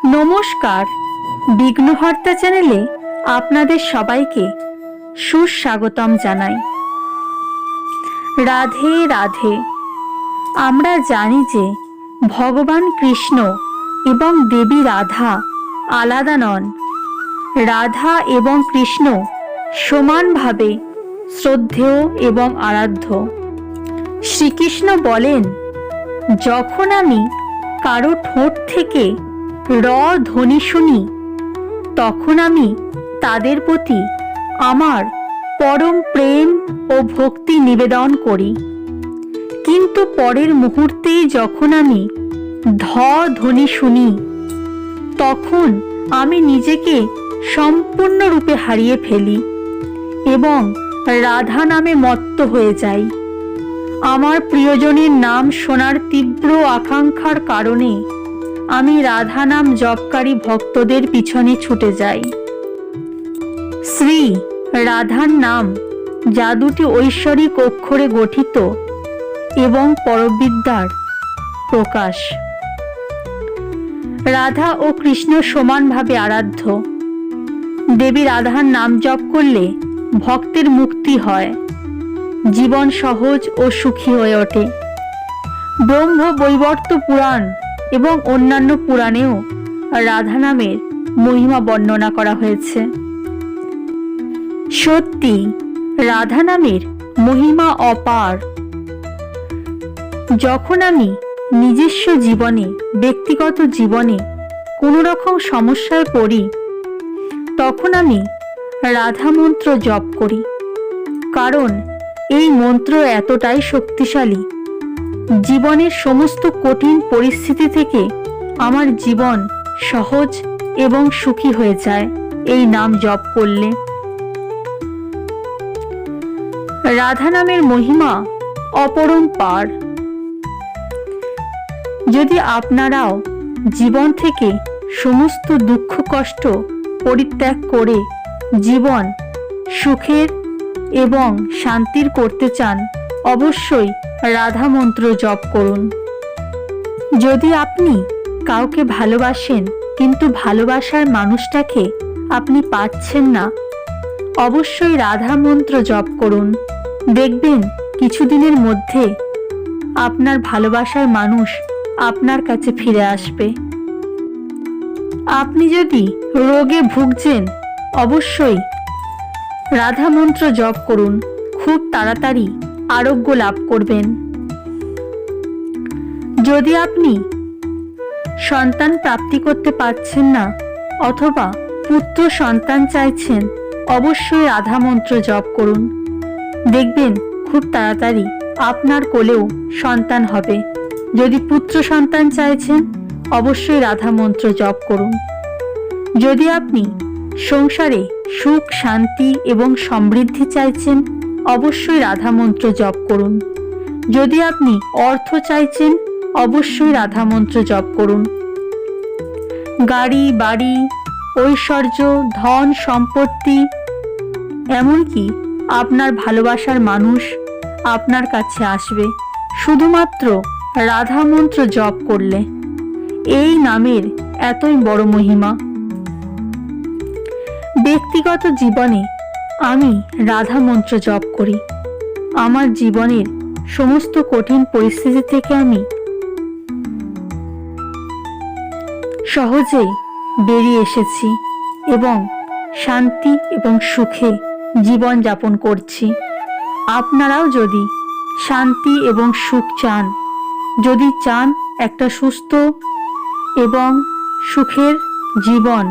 নমস্কার, বিঘ্নহর্তা চ্যানেলে আপনাদের সবাইকে সুস্বাগতম জানাই। রাধে রাধে। আমরা জানি যে ভগবান কৃষ্ণ এবং দেবী রাধা আলাদা নন। রাধা এবং কৃষ্ণ সমানভাবে শ্রদ্ধেয় এবং আরাধ্য। শ্রীকৃষ্ণ বলেন, যখন আমি কারো ঠোঁট থেকে র ধ্বনি শুনি, তখন আমি তাদের প্রতি আমার পরম প্রেম ও ভক্তি নিবেদন করি। কিন্তু পরের মুহূর্তেই যখন আমি ধ ধ্বনি শুনি, তখন আমি নিজেকে সম্পূর্ণরূপে হারিয়ে ফেলি এবং রাধা নামে মত্ত হয়ে যাই। আমার প্রিয়জনের নাম শোনার তীব্র আকাঙ্ক্ষার কারণে আমি রাধা নাম জপকারী ভক্তদের পিছনে ছুটে যাই। শ্রী রাধার নাম যা দুটি ঐশ্বরিক অক্ষরে গঠিত এবং পরবিদ্যার প্রকাশ। রাধা ও কৃষ্ণ সমানভাবে আরাধ্য। দেবী রাধার নাম জপ করলে ভক্তের মুক্তি হয়, জীবন সহজ ও সুখী হয়ে ওঠে। ব্রহ্ম বৈবর্ত পুরাণ এবং অন্যান্য পুরাণেও রাধা নামের মহিমা বর্ণনা করা হয়েছে। সত্যি রাধা নামের মহিমা অপার। যখন আমি নিজস্ব জীবনে, ব্যক্তিগত জীবনে কোনো রকম সমস্যায় পড়ি, তখন আমি রাধা মন্ত্র জপ করি, কারণ এই মন্ত্র এতটাই শক্তিশালী। জীবনের সমস্ত কঠিন পরিস্থিতি থেকে আমার জীবন সহজ এবং সুখী হয়ে যায় এই নাম জপ করলে। রাধা নামের মহিমা অপরম্পার। যদি আপনারাও জীবন থেকে সমস্ত দুঃখ কষ্ট পরিত্যাগ করে জীবন সুখের এবং শান্তির করতে চান, অবশ্যই রাধা মন্ত্র জপ করুন। যদি আপনি কাউকে ভালোবাসেন কিন্তু ভালোবাসার মানুষটাকে আপনি পাচ্ছেন না, অবশ্যই রাধা মন্ত্র জপ করুন। দেখবেন কিছুদিনের মধ্যে আপনার ভালোবাসার মানুষ আপনার কাছে ফিরে আসবে। আপনি যদি রোগে ভুগছেন, অবশ্যই রাধা মন্ত্র জপ করুন, খুব তাড়াতাড়ি আরোগ্য লাভ করবেন। যদি আপনি সন্তান প্রাপ্তি করতে পারছেন না অথবা পুত্র সন্তান চাইছেন, অবশ্যই রাধা মন্ত্র জপ করুন। দেখবেন খুব তাড়াতাড়ি আপনার কোলেও সন্তান হবে। যদি পুত্র সন্তান চাইছেন, অবশ্যই রাধা মন্ত্র জপ করুন। যদি আপনি সংসারে সুখ শান্তি এবং সমৃদ্ধি চাইছেন, অবশ্যই রাধা মন্ত্র জপ করুন। যদি আপনি অর্থ চাইছেন, অবশ্যই রাধা মন্ত্র জপ করুন। গাড়ি বাড়ি ঐশ্বর্য ধন সম্পত্তি, এমনকি আপনার ভালোবাসার মানুষ আপনার কাছে আসবে শুধুমাত্র রাধা মন্ত্র জপ করলে। এই নামের এতই বড় মহিমা। ব্যক্তিগত জীবনে আমি রাধা মন্ত্র জপ করি। আমার জীবনের সমস্ত কঠিন পরিস্থিতি থেকে আমি সহজেই বেরিয়ে এসেছি এবং শান্তি এবং সুখে জীবন যাপন করছি। আপনারাও যদি শান্তি এবং সুখ চান, যদি চান একটা সুস্থ এবং সুখের জীবন,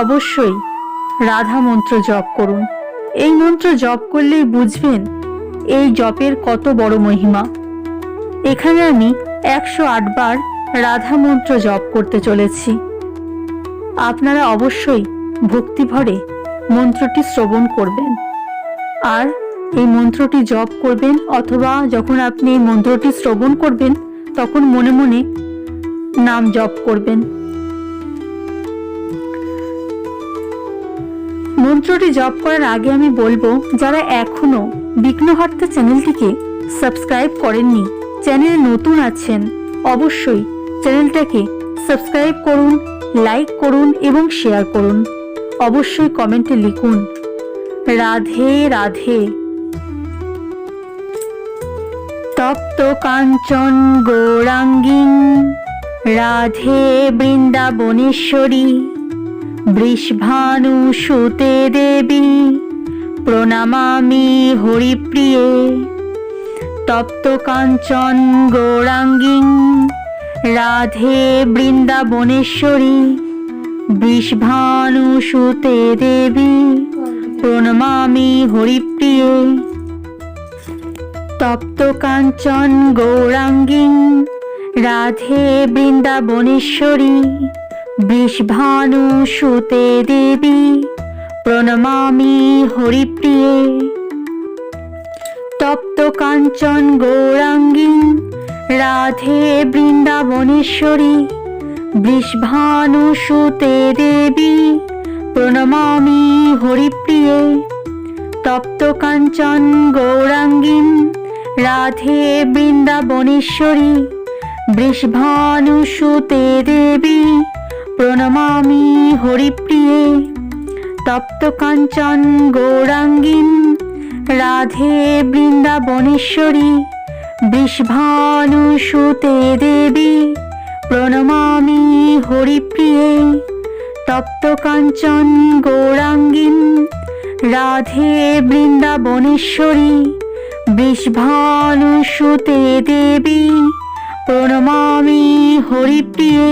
অবশ্যই রাধা মন্ত্র জপ করুন। এই মন্ত্র জপ করলেই বুঝবেন এই জপের কত বড় মহিমা। এখানে আমি 108 বার রাধা মন্ত্র জপ করতে চলেছি। আপনারা অবশ্যই ভক্তিভরে মন্ত্রটি শ্রবণ করবেন আর এই মন্ত্রটি জপ করবেন, অথবা যখন আপনি এই মন্ত্রটি শ্রবণ করবেন তখন মনে মনে নাম জপ করবেন। মন্ত্রটি জপ করার আগে আমি বলবো, যারা এখনো বিঘ্নহর্তা চ্যানেলটিকে সাবস্ক্রাইব করেননি, চ্যানেলে নতুন আছেন, অবশ্যই চ্যানেলটাকে সাবস্ক্রাইব করুন, লাইক করুন এবং শেয়ার করুন। অবশ্যই কমেন্টে লিখুন রাধে রাধে। তপ্ত কাঞ্চন গৌরাঙ্গী রাধে বৃন্দাবনেশ্বরী, বৃষভানু সুতে দেবী প্রণমামি হরিপ্রিয়ে। তপ্ত কাঞ্চন গৌরাঙ্গী রাধে বৃন্দাবনেশ্বরী, বৃষভানু সুতে দেবী প্রণমামি হরিপ্রিয়ে। তপ্ত কাঞ্চন গৌরাঙ্গী রাধে বৃন্দাবনেশ্বরী, বৃষভানু সুতে দেবী প্রণমামি হরিপ্রিয়ে। তপ্ত কাঞ্চন গৌরাঙ্গী রাধে বৃন্দাবনেশ্বরী, বৃষভানু সুতে দেবী প্রণমামি হরিপ্রিয়ে। তপ্ত কাঞ্চন গৌরাঙ্গী রাধে বৃন্দাবনেশ্বরী, বৃষভানু সুতে দেবী প্রণমামি হরিপ্রিয়ে। তপ্ত কাঞ্চন গৌরাঙ্গী রাধে বৃন্দাবনেশ্বরী, বৃষভানু সুতে দেবী প্রণমামি হরিপ্রিয়ে। তপ্ত কাঞ্চন গৌরাঙ্গী রাধে বৃন্দাবনেশ্বরী, বৃষভানু সুতে দেবী প্রণমামি হরিপ্রিয়ে।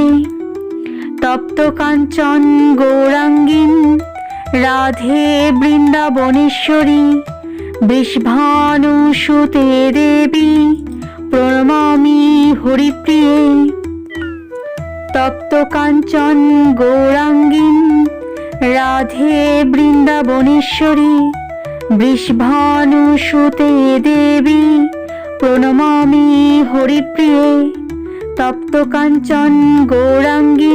তপ্ত কাঞ্চন গৌরাঙ্গী রাধে বৃন্দাবনেশ্বরী, বৃষভানু সুতে দেবী প্রণমামি হরিপ্রিয়ে। তপ্ত কাঞ্চন গৌরাঙ্গী রাধে বৃন্দাবনেশ্বরী, বৃষভানু সুতে দেবী প্রণমামি হরিপ্রিয়ে। তপ্ত কাঞ্চন গৌরাঙ্গী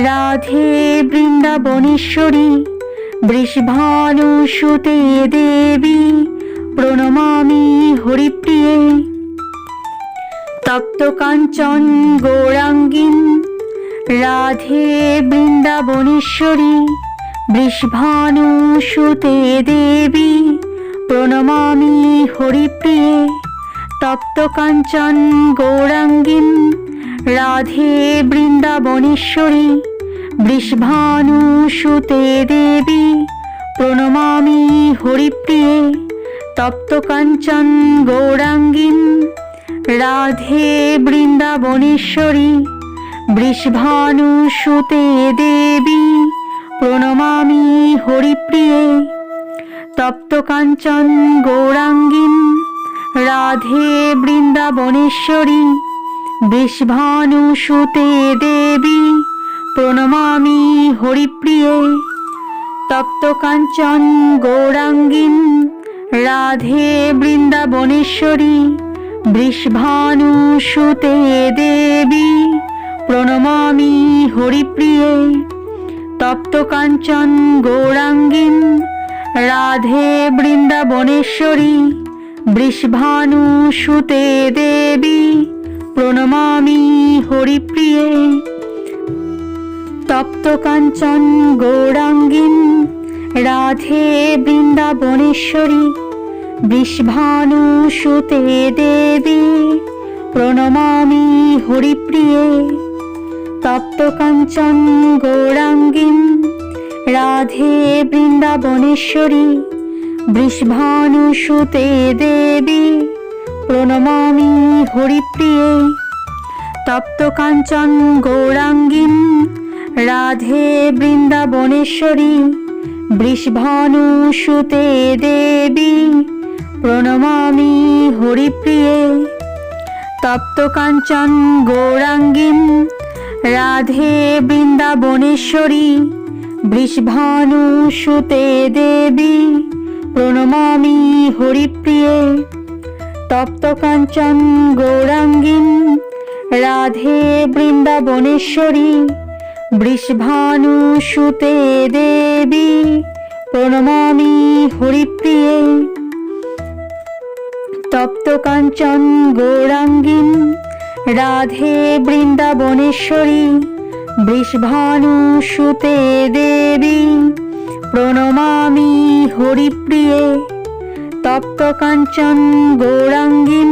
রাধে বৃন্দাবনেশ্বরী, বৃষভানু সুতে দেবী প্রণমামি হরিপ্রিয়ে। তপ্ত কাঞ্চন গৌরাঙ্গী রাধে বৃন্দাবনেশ্বরী, বৃষভানু সুতে দেবী প্রণমামি হরিপ্রিয়ে। তপ্ত কাঞ্চন গৌরাঙ্গী রাধে বৃন্দাবনেশ্বরী, বৃষভানু সুতে দেবী প্রণমামি হরিপ্রিয়ে। তপ্ত কাঞ্চন গৌরাঙ্গী রাধে বৃন্দাবনেশ্বরী, বৃষভানু সুতে দেবী প্রণমামি হরিপ্রিয়ে। তপ্ত কাঞ্চন গৌরাঙ্গী রাধে বৃন্দাবনেশ্বরী, বৃষভানু সুতে দেবী প্রণমামি হরিপ্রিয়ে। তপ্ত কাঞ্চন গৌরাঙ্গী রাধে বৃন্দাবনেশ্বরী, বৃষভানু সুতে দেবী প্রণমামি হরিপ্রিয়ে। তপ্ত কাঞ্চন গৌরাঙ্গী রাধে বৃন্দাবনেশ্বরী, বৃষভানু সুতে দেবী প্রণমামি হরিপ্রিয়ে। তপ্ত কাঞ্চন গৌরাঙ্গী রাধে বৃন্দাবনেশ্বরী, বৃষভানু সুতে দেবী প্রণমামি হরিপ্রিয়ে। তপ্ত কাঞ্চন গৌরাঙ্গী রাধে বৃন্দাবনেশ্বরী, বৃষভানু সুতে দেবী প্রণমামি হরিপ্রিয়ে। তপ্ত কাঞ্চন গৌরাঙ্গী রাধে বৃন্দাবনেশ্বরী, বৃষভানু সুতে দেবী প্রণমামি হরিপ্রিয়ে। তপ্ত কাঞ্চন গৌরাঙ্গী রাধে বৃন্দাবনেশ্বরী, বৃষভানু সুতে দেবী প্রণমামি হরিপ্রিয়ে। তপ্ত কাঞ্চন গৌরাঙ্গী রাধে বৃন্দাবনেশ্বরী, বৃষভানু সুতে দেবী প্রণমামি হরিপ্রিয়ে। তপ্ত কাঞ্চন গৌরাঙ্গী রাধে বৃন্দাবনেশ্বরী বৃষভানুসুতে দেবী প্রণমামি হরিপ্রিয়ে তপ্ত কাঞ্চন গৌরাঙ্গীম।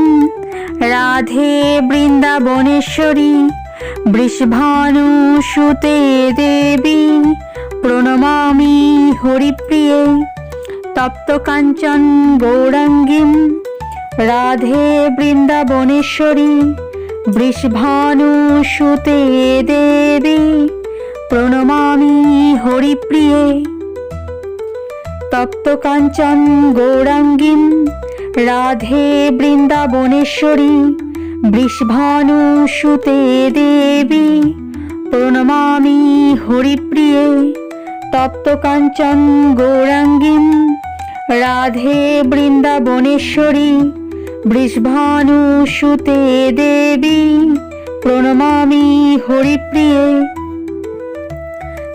রাধে বৃন্দাবনেশ্বরী বৃষভানুসুতে দেবী প্রণমামি হরিপ্রিয়ে তপ্ত কাঞ্চন গৌরাঙ্গীম। রাধে বৃন্দাবনেশ্বরী বৃষভানুসুতে দেবী প্রণমামি হরিপ্রিয়ে তপ্ত কাঞ্চন গৌরাঙ্গীম। রাধে বৃন্দাবনেশ্বরী বৃষভানুসুতে দেবী প্রণমামি হরিপ্রিয়ে তপ্ত কাঞ্চন গৌরাঙ্গীম। রাধে বৃন্দাবনেশ্বরী বৃষভানুসুতে দেবী প্রণমামি হরিপ্রিয়ে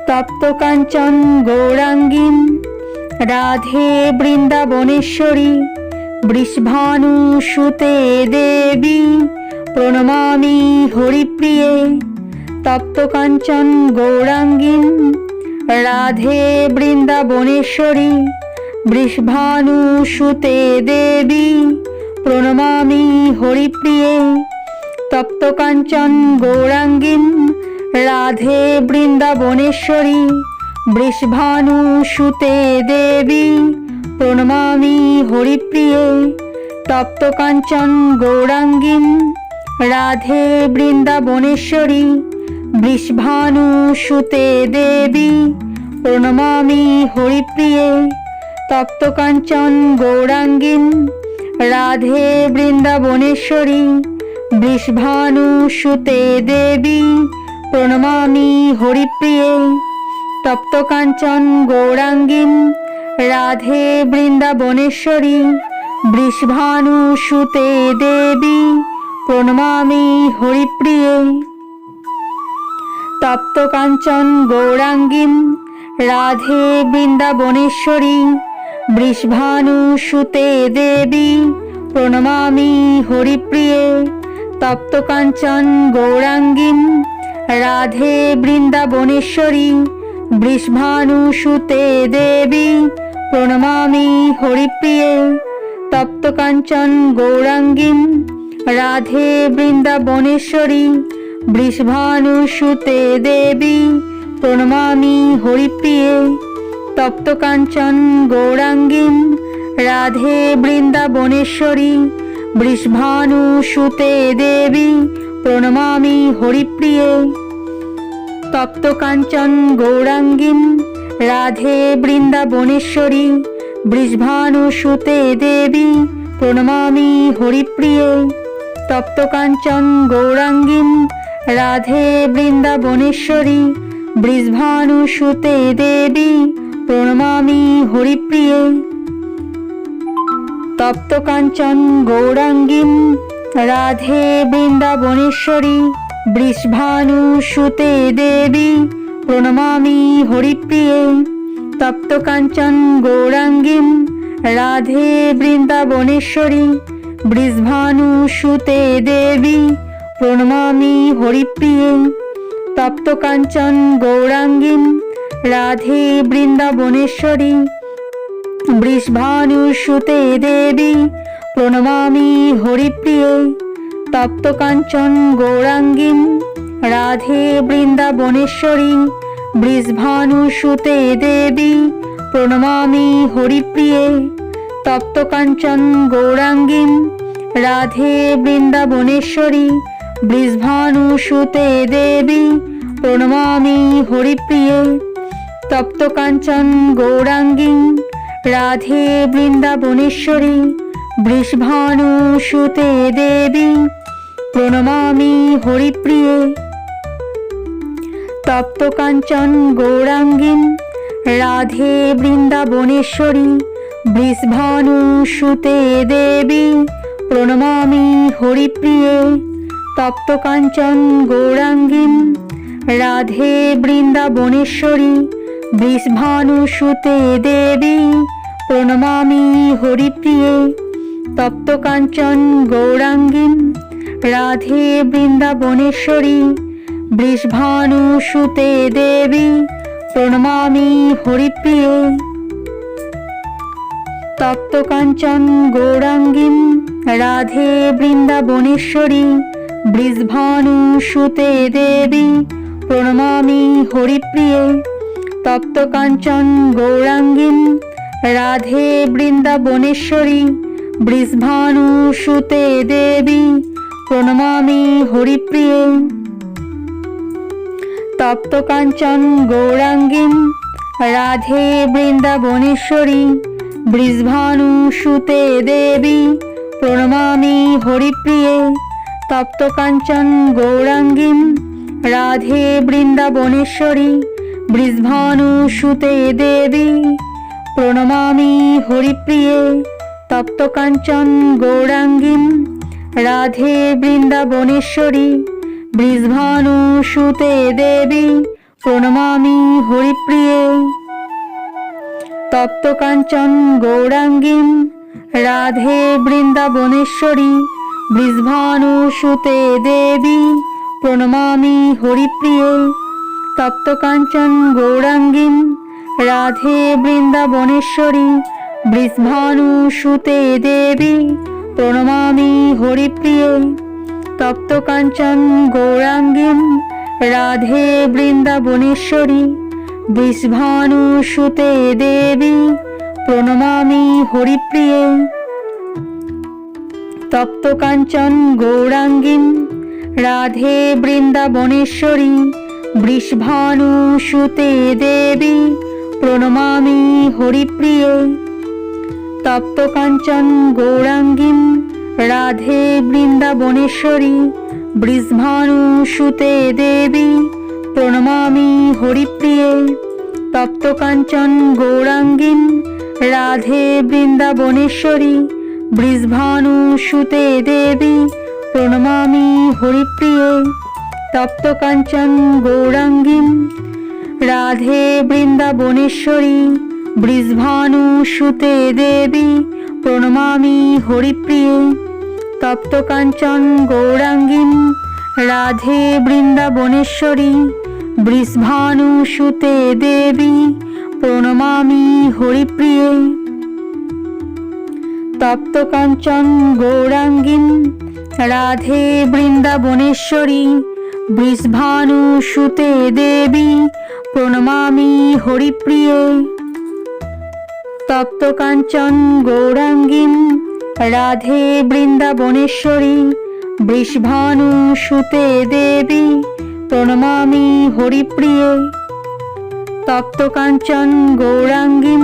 তপ্ত কাঞ্চন গৌরাঙ্গীম। রাধে বৃন্দাবনেশ্বরী বৃষভানুসুতে দেবী প্রণমামি হরিপ্রিয়ে তপ্ত কাঞ্চন গৌরাঙ্গীম। রাধে বৃন্দাবনেশ্বরী বৃষভানুসুতে দেবী প্রণমামি হরিপ্রিয়ে তপ্ত কাঞ্চন গৌরাঙ্গীম। রাধে বৃন্দাবনেশ্বরী বৃষভানুসুতে দেবী প্রণমামি হরিপ্রিয়ে তপ্ত কাঞ্চন গৌরাঙ্গীম। রাধে বৃন্দাবনেশ্বরী বৃষভানুসুতে দেবী প্রণমামি হরিপ্রিয়ে তপ্ত কাঞ্চন গৌরাঙ্গীম। রাধে বৃন্দাবনেশ্বরী বৃষভানুসুতে দেবী প্রণমামি হরিপ্রিয়ে তপ্ত কাঞ্চন গৌরাঙ্গীম। রাধে বৃন্দাবনেশ্বরী বৃষভানুসুতে দেবী প্রণমামি হরিপ্রিয়ে তপ্ত কাঞ্চন গৌরাঙ্গীম। রাধে বৃন্দাবনেশ্বরী বৃষভানুসুতে দেবী প্রণমামি হরিপ্রিয়ে তপ্ত কাঞ্চন গৌরাঙ্গীম। রাধে বৃন্দাবনেশ্বরী বৃষভানুসুতে দেবী প্রণমামি হরিপ্রিয়ে তপ্ত কাঞ্চন গৌরাঙ্গীম। রাধে বৃন্দাবনেশ্বরী বৃষভানুসুতে দেবী প্রণমামি হরিপ্রিয়ে তপ্ত কাঞ্চন গৌরাঙ্গীম। রাধে বৃন্দাবনেশ্বরী বৃষভানুসুতে দেবী প্রণমামি হরিপ্রিয়ে তপ্ত কাঞ্চন গৌরাঙ্গীম। রাধে বৃন্দাবনেশ্বরী বৃষভানুসুতে দেবী প্রণমামি হরিপ্রিয়ে তপ্ত কাঞ্চন গৌরাঙ্গীম। রাধে বৃন্দাবনেশ্বরী বৃষভানুসুতে দেবী প্রণমামি হরিপ্রিয়ে তপ্ত কাঞ্চন গৌরাঙ্গীম। রাধে বৃন্দাবনেশ্বরী বৃষভানুসুতে দেবী প্রণমামি হরিপ্রিয়ে তপ্ত কাঞ্চন গৌরাঙ্গীম। রাধে বৃন্দাবনেশ্বরী বৃষভানুসুতে দেবী প্রণমামি হরিপ্রিয়ে তপ্ত কাঞ্চন গৌরাঙ্গীম। রাধে বৃন্দাবনেশ্বরী বৃষভানুসুতে দেবী প্রণমামি হরিপ্রিয়ে তপ্ত কাঞ্চন গৌরাঙ্গীম। রাধে বৃন্দাবনেশ্বরী বৃষভানুসুতে দেবী প্রণমামি হরিপ্রিয়ে তপ্ত কাঞ্চন গৌরাঙ্গীম। রাধে বৃন্দাবনেশ্বরী বৃষভানুসুতে দেবী প্রণমামি হরিপ্রিয়ে তপ্ত কাঞ্চন গৌরাঙ্গীম। রাধে বৃন্দাবনেশ্বরী বৃষভানুসুতে দেবী প্রণমামি হরিপ্রিয়ে তপ্ত কাঞ্চন গৌরাঙ্গীম। রাধে বৃন্দাবনেশ্বরী বৃষভানুসুতে দেবী প্রণমামি হরিপ্রিয়ে তপ্ত কাঞ্চন গৌরাঙ্গীম। রাধে বৃন্দাবনেশ্বরী বৃষভানুসুতে দেবী প্রণমামি হরিপ্রিয়ে তপ্ত কাঞ্চন গৌরাঙ্গীম। রাধে বৃন্দাবনেশ্বরী বৃষভানুসুতে দেবী প্রণমামি হরিপ্রিয়ে। তপ্তকাঞ্চন গৌরাঙ্গীম রাধে বৃন্দাবনেশ্বরী বৃষভানুসুতে দেবী প্রণমামি হরিপ্রিয়ে। তপ্তকাঞ্চন গৌরাঙ্গীম রাধে বৃন্দাবনেশ্বরী বৃষভানুসুতে দেবী প্রণমামি হরিপ্রিয়ে। তপ্তকাঞ্চন গৌরাঙ্গীম রাধে বৃন্দাবনেশ্বরী বৃষভানুসুতে দেবী প্রণমামি হরিপ্রিয়ে। তপ্তকাঞ্চন গৌরাঙ্গীম রাধে বৃন্দাবনেশ্বরী বৃষভানুসুতে দেবী প্রণমামি হরিপ্রিয়ে। তপ্তকাঞ্চন গৌরাঙ্গীম রাধে বৃন্দাবনেশ্বরী বৃষভানুসুতে দেবী প্রণমামি হরিপ্রিয়ে। তপ্তকাঞ্চন গৌরাঙ্গীম রাধে বৃন্দাবনেশ্বরী বৃষভানুসুতে দেবী প্রণমামি হরিপ্রিয়ে। তপ্তকাঞ্চন গৌরাঙ্গীম রাধে বৃন্দাবনেশ্বরী বৃষভানুসুতে দেবী প্রণমামি হরিপ্রিয়ে। তপ্তকাঞ্চন গৌরাঙ্গীম রাধে বৃন্দাবনেশ্বরী বৃষভানুসুতে দেবী প্রণমামি হরিপ্রিয়ে। তপ্তকাঞ্চন গৌরাঙ্গীম রাধে বৃন্দাবনেশ্বরী বৃষভানুসুতে দেবী প্রণমামি হরিপ্রিয়ে। তপ্তকাঞ্চন গৌরাঙ্গীম রাধে বৃন্দাবনেশ্বরী বৃষভানুসুতে দেবী প্রণমামি হরিপ্রিয়ে। তপ্তকাঞ্চন গৌরাঙ্গীম রাধে বৃন্দাবনেশ্বরী বৃষভানুসুতে দেবী প্রণমামি হরিপ্রিয়ে। তপ্তকাঞ্চন গৌরাঙ্গীম রাধে বৃন্দাবনেশ্বরী বৃষভানুসুতে দেবী প্রণমামি হরিপ্রিয়ে। তপ্তকাঞ্চন গৌরাঙ্গীম রাধে বৃন্দাবনেশ্বরী বৃষভানুসুতে দেবী প্রণমামি হরিপ্রিয়ে। তপ্তকাঞ্চন গৌরাঙ্গীম রাধে বৃন্দাবনেশ্বরী বৃষভানুসুতে দেবী প্রণমামি হরিপ্রিয়ে। তপ্তকাঞ্চন গৌরাঙ্গীম রাধে বৃন্দাবনেশ্বরী বৃষভানুসুতে দেবী প্রণমামি হরিপ্রিয়ে। তপ্তকাঞ্চন গৌরাঙ্গীম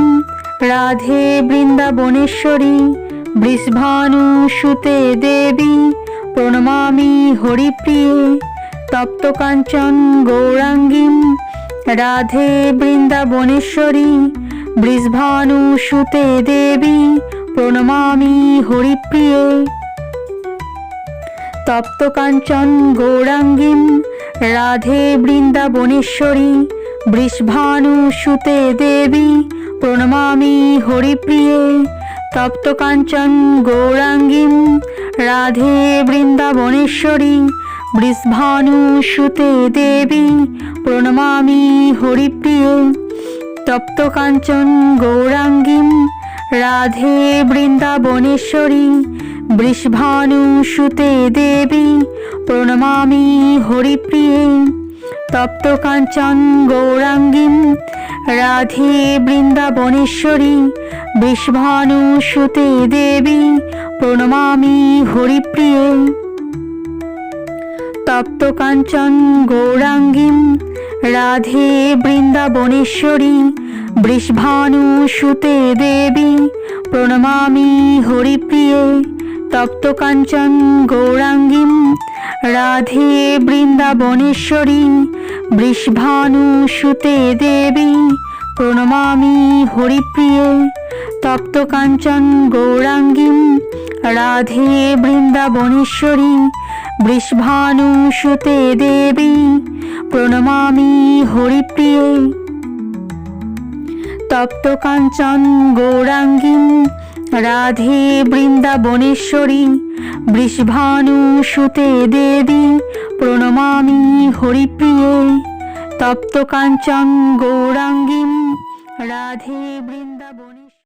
রাধে বৃন্দাবনেশ্বরী বৃষভানুসুতে দেবী প্রণমামি হরিপ্রিয়ে। তপ্তকাঞ্চন গৌরাঙ্গীম রাধে বৃন্দাবনেশ্বরী বৃষভানুসুতে দেবী প্রণমামি হরিপ্রিয়ে। তপ্তকাঞ্চন গৌরাঙ্গীম রাধে বৃন্দাবনেশ্বরী বৃষভানুসুতে দেবী প্রণমামি হরিপ্রিয়ে। তপ্তকাঞ্চন গৌরাঙ্গীম রাধে বৃন্দাবনেশ্বরী বৃষভানুসুতে দেবী প্রণমামি হরিপ্রিয়ে। তপ্তকাঞ্চন গৌরাঙ্গীম রাধে বৃন্দাবনেশ্বরী বৃষভানুসুতে দেবী প্রণমামি হরিপ্রিয়ে। তপ্তকাঞ্চন গৌরাঙ্গীম রাধে বৃন্দাবনেশ্বরী বৃষভানুসুতে দেবী প্রণমামি হরিপ্রিয়ে। তপ্তকাঞ্চন গৌরাঙ্গীম রাধে বৃন্দাবনেশ্বরী বৃষভানুসুতে দেবী প্রণমামি হরিপ্রিয়ে। তপ্তকাঞ্চন গৌরাঙ্গীম রাধে বৃন্দাবনেশ্বরী বৃষভানুসুতে দেবী প্রণমামি হরিপ্রিয়ে। তপ্তকাঞ্চন গৌরাঙ্গীম রাধে বৃন্দাবনেশ্বরী বৃষভানুসুতে দেবী প্রণমামি হরিপ্রিয়ে। তপ্তকাঞ্চন গৌরাঙ্গীম রাধে বৃন্দাবনেশ্বরী বৃষভানু সুতে দেবী প্রণমামি হরিপ্রিয়ে তপ্ত কাঞ্চন গৌরাঙ্গীম রাধে বৃন্দাবনে।